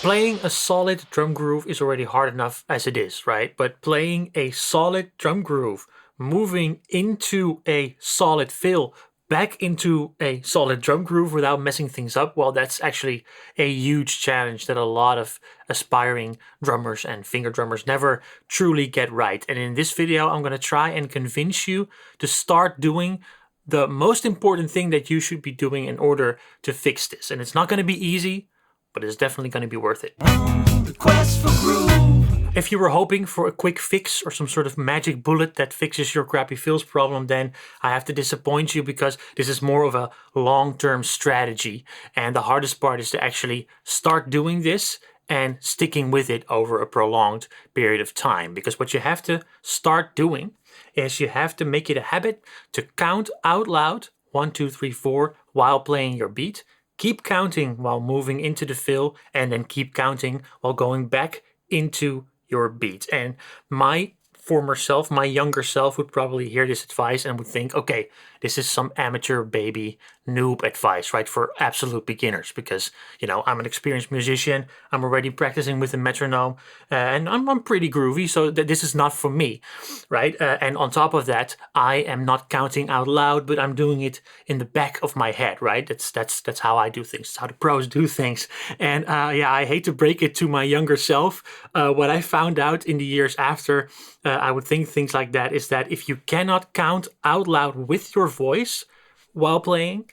Playing a solid drum groove is already hard enough as it is, right? But playing a solid drum groove, moving into a solid fill, back into a solid drum groove without messing things up, well, that's actually a huge challenge that a lot of aspiring drummers and finger drummers never truly get right. And in this video, I'm going to try and convince you to start doing the most important thing that you should be doing in order to fix this. And it's not going to be easy, but it's definitely going to be worth it. On the quest for groove. If you were hoping for a quick fix or some sort of magic bullet that fixes your crappy fills problem, then I have to disappoint you, because this is more of a long-term strategy. And the hardest part is to actually start doing this and sticking with it over a prolonged period of time. Because what you have to start doing is you have to make it a habit to count out loud 1, 2, 3, 4 while playing your beat. Keep counting while moving into the fill, and then keep counting while going back into your beat. And my former self, my younger self, would probably hear this advice and would think, okay, this is some amateur baby noob advice, right, for absolute beginners, because, you know, I'm an experienced musician, I'm already practicing with a metronome, and I'm pretty groovy, so this is not for me, right? And on top of that, I am not counting out loud, but I'm doing it in the back of my head, right? That's how I do things. It's how the pros do things. And yeah, I hate to break it to my younger self. What I found out in the years after I would think things like that is that if you cannot count out loud with your voice while playing,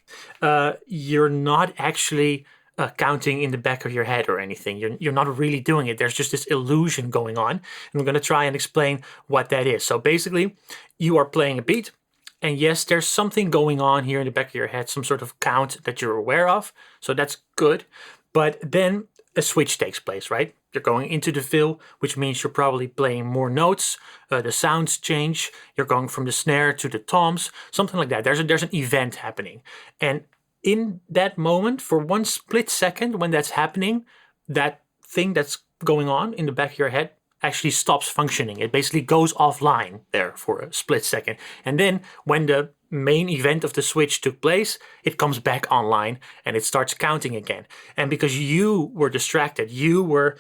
you're not actually counting in the back of your head or anything. You're not really doing it. There's just this illusion going on. And I'm going to try and explain what that is. So basically, you are playing a beat. And yes, there's something going on here in the back of your head, some sort of count that you're aware of. So that's good. But then a switch takes place, right? You're going into the fill, which means you're probably playing more notes. The sounds change. You're going from the snare to the toms, something like that. There's an event happening. And in that moment, for one split second when that's happening, that thing that's going on in the back of your head actually stops functioning. It basically goes offline there for a split second. And then when the main event of the switch took place, it comes back online and it starts counting again. And because you were distracted, you were,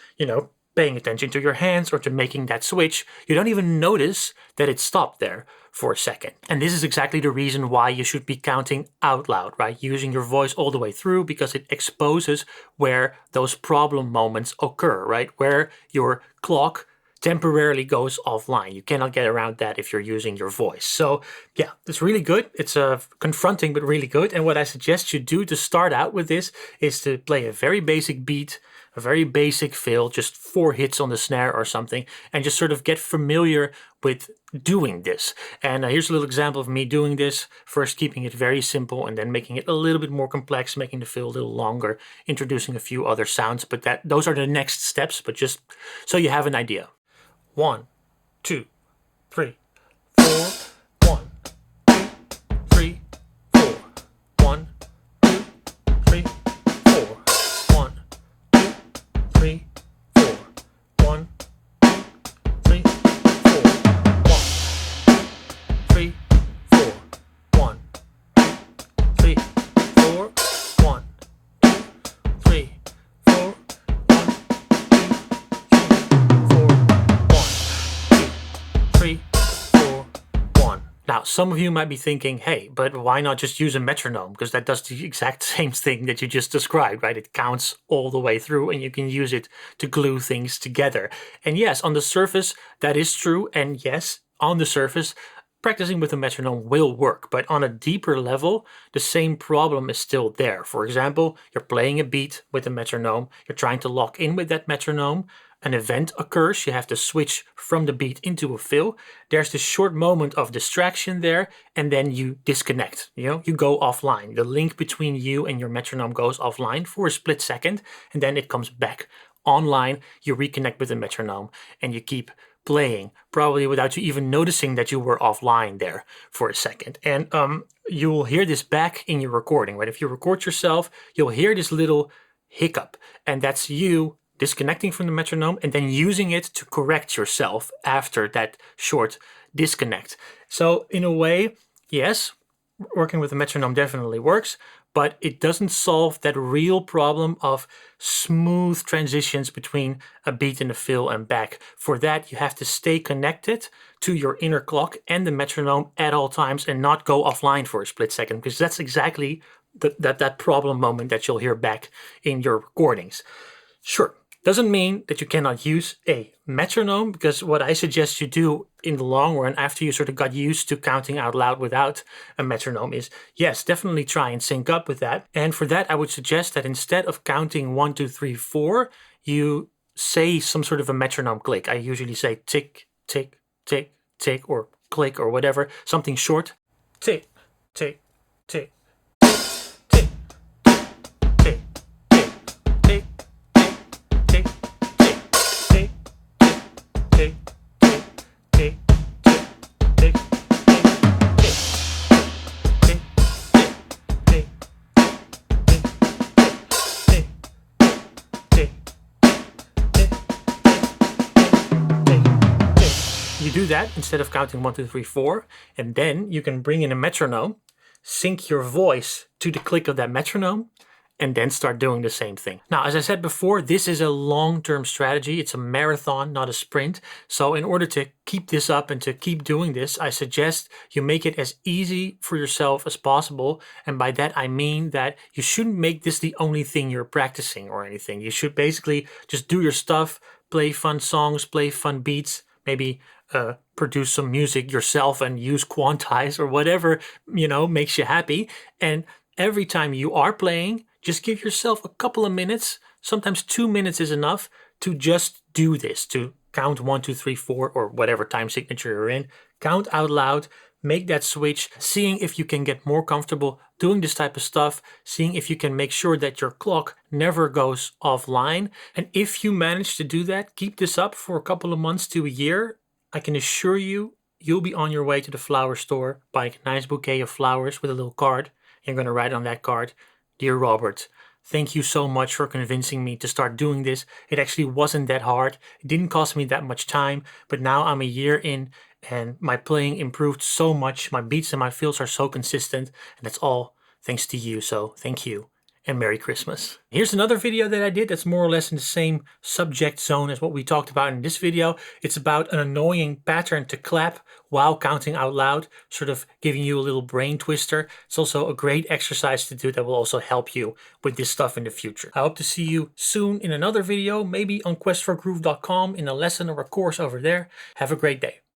paying attention to your hands or to making that switch, you don't even notice that it stopped there for a second. And this is exactly the reason why you should be counting out loud, right? Using your voice all the way through, because it exposes where those problem moments occur, right? Where your clock temporarily goes offline. You cannot get around that if you're using your voice. So yeah, it's really good. It's confronting, but really good. And what I suggest you do to start out with this is to play a very basic beat, a very basic fill, just 4 hits on the snare or something, and just sort of get familiar with doing this. And here's a little example of me doing this, first keeping it very simple and then making it a little bit more complex, making the fill a little longer, introducing a few other sounds, but those are the next steps, but just so you have an idea. 1, 2, 3, 4. 1, 2, 3, 4. 1, 2, 3, 4. 1, 2, 3, 4. 1, 2, 3, 4. 1, 3, 4. 1, 2, 3, 4. 1, 2, 3, 4. 3, 4, 1. Now, some of you might be thinking, hey, but why not just use a metronome? Because that does the exact same thing that you just described, right? It counts all the way through and you can use it to glue things together. And yes, on the surface, that is true. And yes, on the surface, practicing with a metronome will work. But on a deeper level, the same problem is still there. For example, you're playing a beat with a metronome. You're trying to lock in with that metronome. An event occurs, you have to switch from the beat into a fill. There's this short moment of distraction there, and then you disconnect. You go offline. The link between you and your metronome goes offline for a split second, and then it comes back online. You reconnect with the metronome, and you keep playing, probably without you even noticing that you were offline there for a second. And you will hear this back in your recording, right? If you record yourself, you'll hear this little hiccup, and that's you disconnecting from the metronome and then using it to correct yourself after that short disconnect. So in a way, yes, working with a metronome definitely works, but it doesn't solve that real problem of smooth transitions between a beat and a fill and back. For that, you have to stay connected to your inner clock and the metronome at all times and not go offline for a split second, because that's exactly that problem moment that you'll hear back in your recordings. Sure, doesn't mean that you cannot use a metronome, because what I suggest you do in the long run, after you sort of got used to counting out loud without a metronome, is yes, definitely try and sync up with that. And for that, I would suggest that instead of counting 1, 2, 3, 4, you say some sort of a metronome click. I usually say tick, tick, tick, tick, or click, or whatever, something short. Tick, tick, tick, tick, tick, tick, tick, tick, tick, tick, tick, tick, you do that instead of counting 1, 2, 3, 4, and then you can bring in a metronome, sync your voice to the click of that metronome, and then start doing the same thing. Now, as I said before, this is a long-term strategy. It's a marathon, not a sprint. So in order to keep this up and to keep doing this, I suggest you make it as easy for yourself as possible. And by that, I mean that you shouldn't make this the only thing you're practicing or anything. You should basically just do your stuff, play fun songs, play fun beats, maybe produce some music yourself and use Quantize or whatever, makes you happy. And every time you are playing, just give yourself a couple of minutes, sometimes 2 minutes is enough, to just do this, to count 1, 2, 3, 4, or whatever time signature you're in, count out loud, make that switch, seeing if you can get more comfortable doing this type of stuff, seeing if you can make sure that your clock never goes offline. And if you manage to do that, keep this up for a couple of months to a year, I can assure you, you'll be on your way to the flower store, buying a nice bouquet of flowers with a little card. You're going to write on that card, "Dear Robert, thank you so much for convincing me to start doing this. It actually wasn't that hard. It didn't cost me that much time, but now I'm a year in and my playing improved so much. My beats and my fills are so consistent, and that's all thanks to you. So thank you. And Merry Christmas." Here's another video that I did that's more or less in the same subject zone as what we talked about in this video. It's about an annoying pattern to clap while counting out loud, sort of giving you a little brain twister. It's also a great exercise to do that will also help you with this stuff in the future. I hope to see you soon in another video, maybe on questforgroove.com in a lesson or a course over there. Have a great day.